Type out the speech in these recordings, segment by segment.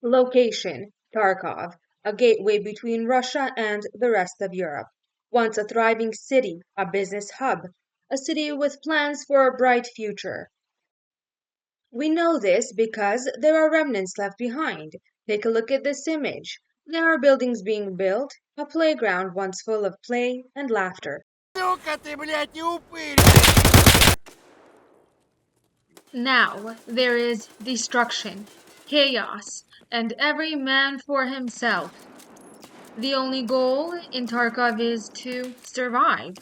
Location: Tarkov, a gateway between Russia and the rest of Europe. Once a thriving city, a business hub, a city with plans for a bright future. We know this because there are remnants left behind. Take a look at this image. There are buildings being built, a playground once full of play and laughter. Сука ты, блядь, и упырь! Now there is destruction, chaos, and every man for himself. The only goal in Tarkov is to survive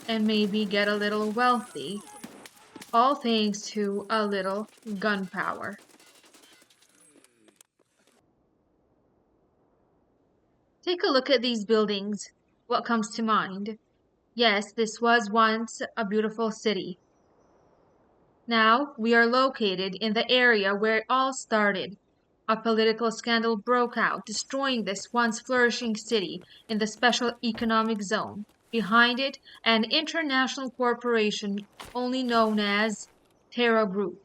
and maybe get a little wealthy, all thanks to a little gunpowder. Take a look at these buildings. What comes to mind? Yes, this was once a beautiful city. Now we are located in the area where it all started. A political scandal broke out, destroying this once flourishing city in the special economic zone. Behind it, an international corporation only known as Terra Group.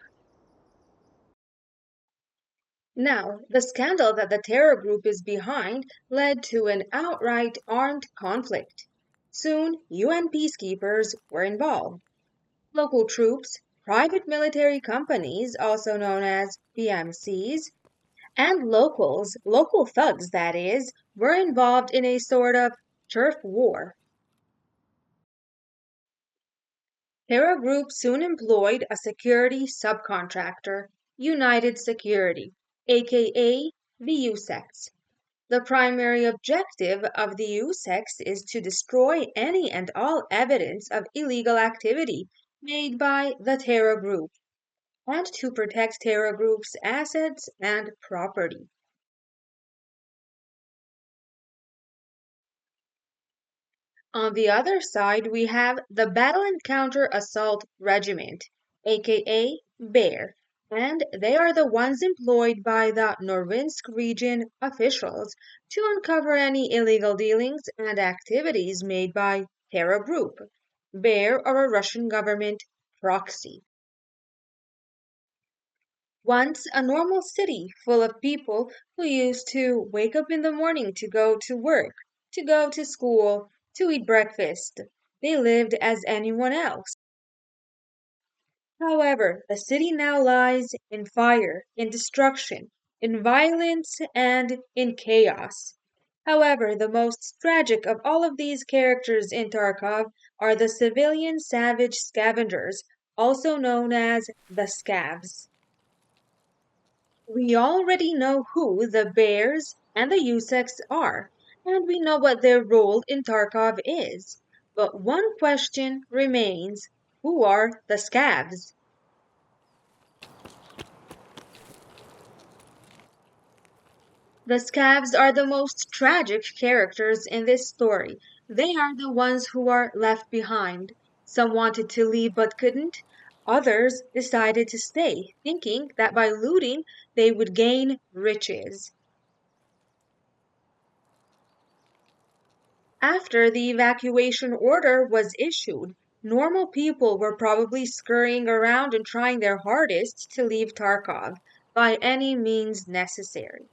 Now, the scandal that the terror group is behind led to an outright armed conflict. Soon, UN peacekeepers were involved. Local troops, private military companies, also known as PMCs, and local thugs that is, were involved in a sort of turf war. Terra Group soon employed a security subcontractor, United Security, aka the USEX. The primary objective of the USEX is to destroy any and all evidence of illegal activity made by the Terra Group and to protect Terra Group's assets and property. On the other side, we have the Battle and Counter Assault Regiment, aka BEAR, and they are the ones employed by the Norinsk region officials to uncover any illegal dealings and activities made by Terra Group, BEAR or a Russian government proxy. Once a normal city full of people who used to wake up in the morning to go to work, to go to school, to eat breakfast. They lived as anyone else. However, the city now lies in fire, in destruction, in violence, and in chaos. However, the most tragic of all of these characters in Tarkov are the civilian savage scavengers, also known as the Scavs. We already know who the Bears and the Useks are, and we know what their role in Tarkov is. But one question remains: who are the Scavs? The Scavs are the most tragic characters in this story. They are the ones who are left behind. Some wanted to leave but couldn't. Others decided to stay, thinking that by looting they would gain riches. After the evacuation order was issued, normal people were probably scurrying around and trying their hardest to leave Tarkov by any means necessary.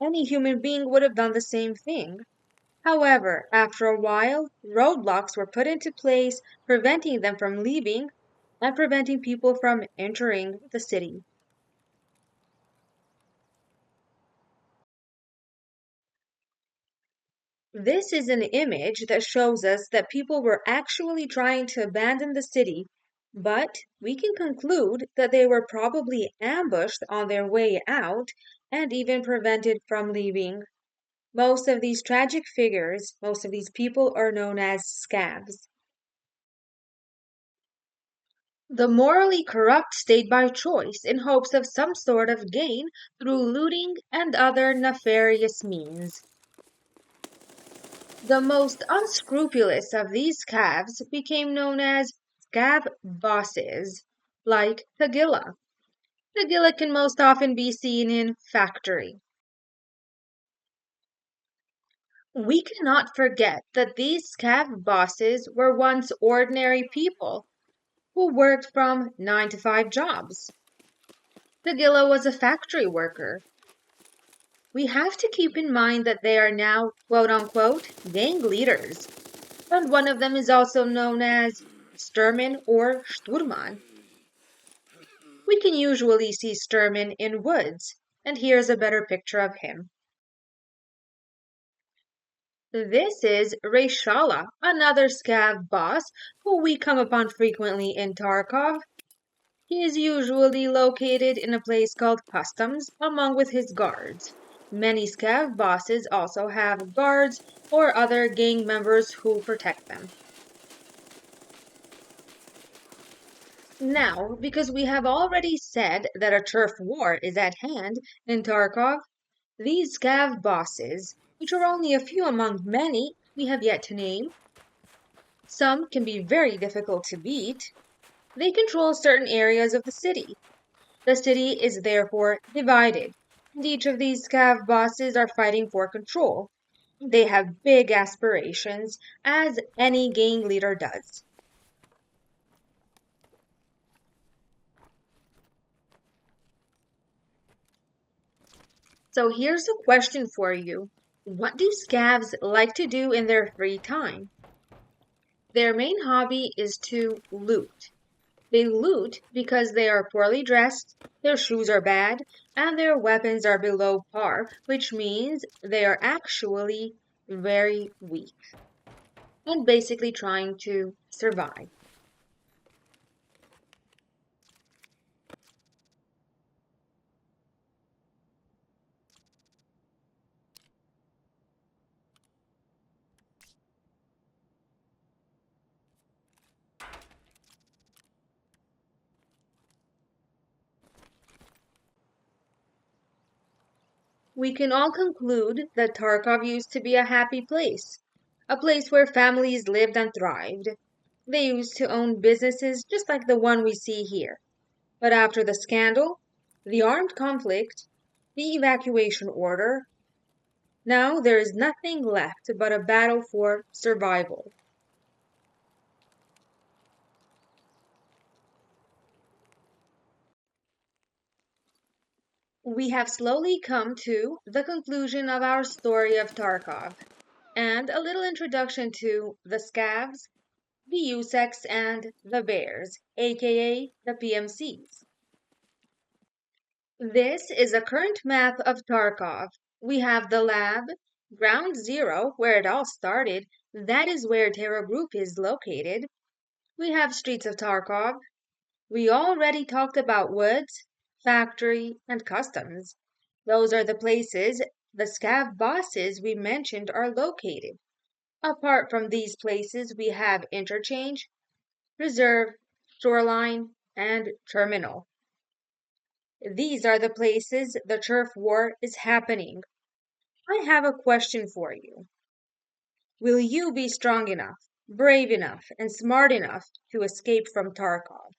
Any human being would have done the same thing. However, after a while, roadblocks were put into place, preventing them from leaving and preventing people from entering the city. This is an image that shows us that people were actually trying to abandon the city, but we can conclude that they were probably ambushed on their way out and even prevented from leaving. Most of these tragic figures, most of these people are known as scavs. The morally corrupt stayed by choice in hopes of some sort of gain through looting and other nefarious means. The most unscrupulous of these calves became known as scab bosses, like Tagilla. Tagilla can most often be seen in Factory. We cannot forget that these scab bosses were once ordinary people who worked from 9 to 5 jobs. Tagilla was a factory worker. We have to keep in mind that they are now quote unquote gang leaders, and one of them is also known as Sturman or Sturman. We can usually see Sturman in woods, and here's a better picture of him. This is Reshala, another Scav boss who we come upon frequently in Tarkov. He is usually located in a place called Customs along with his guards. Many Scav bosses also have guards or other gang members who protect them. Now, because we have already said that a turf war is at hand in Tarkov, these Scav bosses, which are only a few among many we have yet to name, some can be very difficult to beat. They control certain areas of the city. The city is therefore divided, and each of these Scav bosses are fighting for control. They have big aspirations, as any gang leader does. So here's a question for you. What do Scavs like to do in their free time? Their main hobby is to loot. They loot because they are poorly dressed, their shoes are bad, and their weapons are below par, which means they are actually very weak and basically trying to survive. We can all conclude that Tarkov used to be a happy place, a place where families lived and thrived. They used to own businesses just like the one we see here. But after the scandal, the armed conflict, the evacuation order, now there is nothing left but a battle for survival. We have slowly come to the conclusion of our story of Tarkov, and a little introduction to the Scavs, the USECs, and the Bears, aka the PMCs. This is a current map of Tarkov. We have the lab, Ground Zero, where it all started. That is where Terra Group is located. We have Streets of Tarkov. We already talked about Woods, Factory, and Customs. Those are the places the Scav bosses we mentioned are located. Apart from these places, we have Interchange, Reserve, Shoreline, and Terminal. These are the places the turf war is happening. I have a question for you. Will you be strong enough, brave enough, and smart enough to escape from Tarkov?